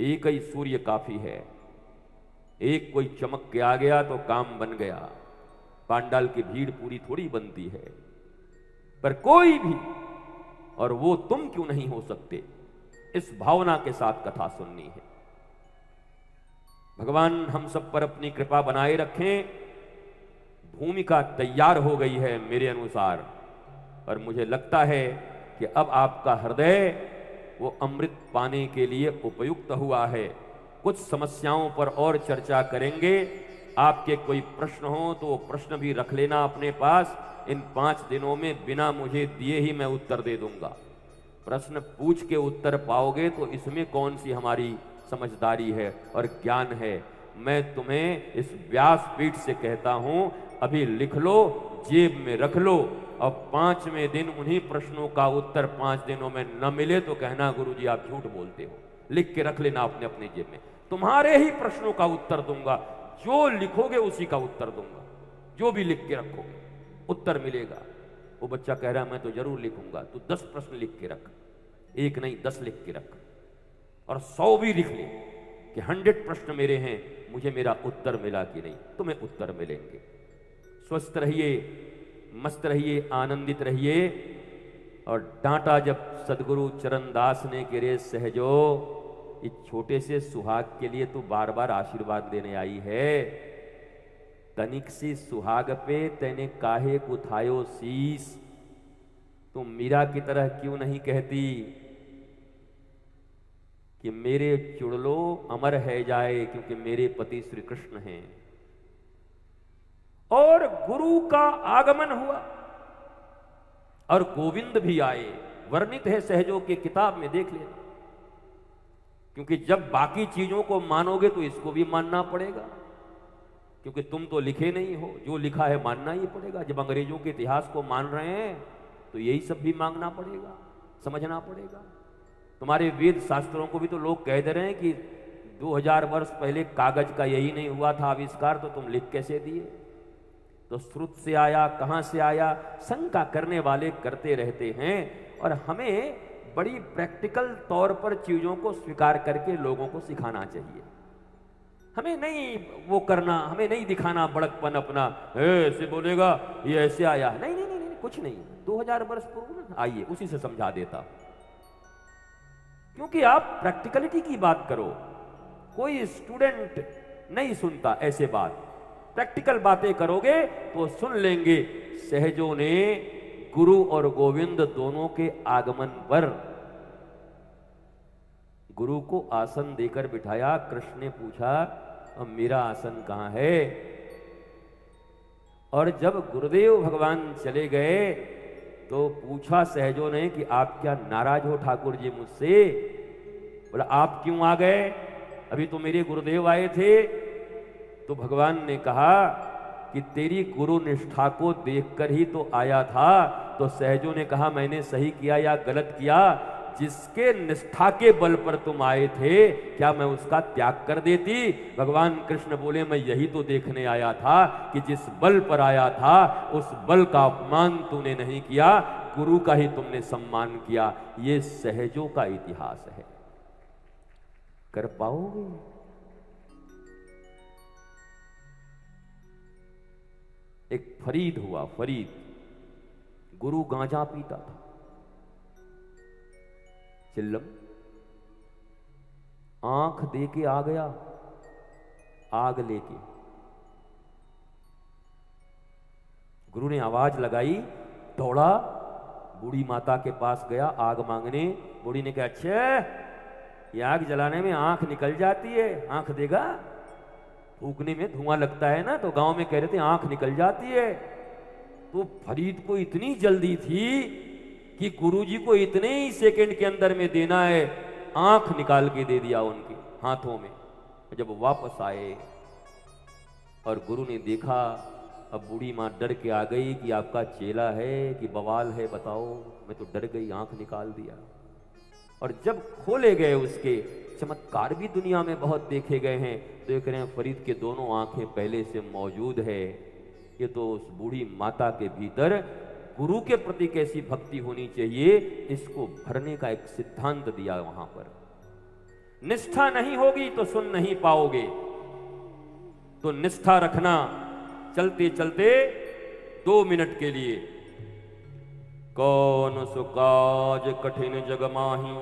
एक ही सूर्य काफी है, एक कोई चमक के आ गया तो काम बन गया। पांडाल की भीड़ पूरी थोड़ी बनती है, पर कोई भी, और वो तुम क्यों नहीं हो सकते, इस भावना के साथ कथा सुननी है। भगवान हम सब पर अपनी कृपा बनाए रखें। भूमिका तैयार हो गई है मेरे अनुसार, और मुझे लगता है कि अब आपका हृदय वो अमृत पाने के लिए उपयुक्त हुआ है। कुछ समस्याओं पर और चर्चा करेंगे। आपके कोई प्रश्न हो तो वो प्रश्न भी रख लेना अपने पास। इन 5 दिनों में बिना मुझे दिए ही मैं उत्तर दे दूंगा। प्रश्न पूछ के उत्तर पाओगे तो इसमें कौन सी हमारी समझदारी है और ज्ञान है। मैं तुम्हें इस व्यासपीठ से कहता हूं, अभी लिख लो, जेब में रख लो, और 5वें दिन उन्हीं प्रश्नों का उत्तर 5 दिनों में न मिले तो कहना गुरुजी आप झूठ बोलते हो। लिख के रख लेना अपने अपने जेब में। तुम्हारे ही प्रश्नों का उत्तर दूंगा, जो लिखोगे उसी का उत्तर दूंगा। जो भी लिख के रखोगे उत्तर मिलेगा। वो बच्चा कह रहा मैं तो जरूर लिखूंगा। तू 10 प्रश्न लिख के रख, एक नहीं 10 लिख के रख, और 100 भी लिख ले कि 100 प्रश्न मेरे हैं, मुझे मेरा उत्तर मिला कि नहीं। तुम्हें उत्तर मिलेंगे। स्वस्थ रहिए, मस्त रहिए, आनंदित रहिए। और डांटा जब सदगुरु चरणदास ने कि रे सहजो, इस छोटे से सुहाग के लिए तू बार बार आशीर्वाद देने आई है। तनिक सी सुहाग पे तेने काहे उठायो शीस। तुम मीरा की तरह क्यों नहीं कहती कि मेरे चुड़लो अमर है जाए, क्योंकि मेरे पति श्री कृष्ण हैं। और गुरु का आगमन हुआ और गोविंद भी आए। वर्णित है सहजों की किताब में, देख लेना। क्योंकि जब बाकी चीजों को मानोगे तो इसको भी मानना पड़ेगा, क्योंकि तुम तो लिखे नहीं हो। जो लिखा है मानना ही पड़ेगा। जब अंग्रेजों के इतिहास को मान रहे हैं तो यही सब भी मांगना पड़ेगा, समझना पड़ेगा। तुम्हारे वेद शास्त्रों को भी तो लोग कह दे रहे हैं कि 2000 वर्ष पहले कागज का यही नहीं हुआ था आविष्कार, तो तुम लिख कैसे दिए। तो श्रुत से आया, कहां से आया, शंका करने वाले करते रहते हैं। और हमें बड़ी प्रैक्टिकल तौर पर चीजों को स्वीकार करके लोगों को सिखाना चाहिए। हमें नहीं वो करना, हमें नहीं दिखाना बड़कपन अपना, ऐसे बोलेगा ये ऐसे आया। नहीं नहीं नहीं, नहीं कुछ नहीं, 2000 वर्ष पूर्व ना, आइए उसी से समझा देता। क्योंकि आप प्रैक्टिकलिटी की बात करो, कोई स्टूडेंट नहीं सुनता ऐसे बात। प्रैक्टिकल बातें करोगे तो सुन लेंगे। सहजों ने गुरु और गोविंद दोनों के आगमन पर गुरु को आसन देकर बिठाया। कृष्ण ने पूछा अब मेरा आसन कहां है। और जब गुरुदेव भगवान चले गए तो पूछा सहजों ने कि आप क्या नाराज हो ठाकुर जी मुझसे। बोला आप क्यों आ गए, अभी तो मेरे गुरुदेव आए थे। तो भगवान ने कहा कि तेरी गुरु निष्ठा को देखकर ही तो आया था। तो सहजों ने कहा मैंने सही किया या गलत किया। जिसके निष्ठा के बल पर तुम आए थे, क्या मैं उसका त्याग कर देती। भगवान कृष्ण बोले मैं यही तो देखने आया था कि जिस बल पर आया था उस बल का अपमान तूने नहीं किया, गुरु का ही तुमने सम्मान किया। ये सहजों का इतिहास है। कर पाओगे? एक फरीद हुआ, फरीद गुरु गांजा पीता था, चिल्लम आंख दे के आ गया आग लेके। गुरु ने आवाज लगाई, दौड़ा, बूढ़ी माता के पास गया आग मांगने। बूढ़ी ने कहा अच्छा ये आग जलाने में आंख निकल जाती है, आंख देगा। फूकने में धुआं लगता है ना, तो गांव में कह रहे थे आंख निकल जाती है। तो फरीद को इतनी जल्दी थी कि गुरुजी को इतने ही सेकंड के अंदर में देना है, आंख निकाल के दे दिया उनके हाथों में। जब वापस आए और गुरु ने देखा, अब बूढ़ी माँ डर के आ गई कि आपका चेला है कि बवाल है बताओ। मैं तो डर गई, आंख निकाल दिया। और जब खोले गए उसके, चमत्कार भी दुनिया में बहुत देखे गए हैं। देख रहे हैं फरीद के दोनों आंखें पहले से मौजूद है। ये तो उस बूढ़ी माता के भीतर गुरु के प्रति कैसी भक्ति होनी चाहिए, इसको भरने का एक सिद्धांत दिया वहां पर। निष्ठा नहीं होगी तो सुन नहीं पाओगे। तो निष्ठा रखना चलते चलते 2 मिनट के लिए। कौन सो काज कठिन जग माही,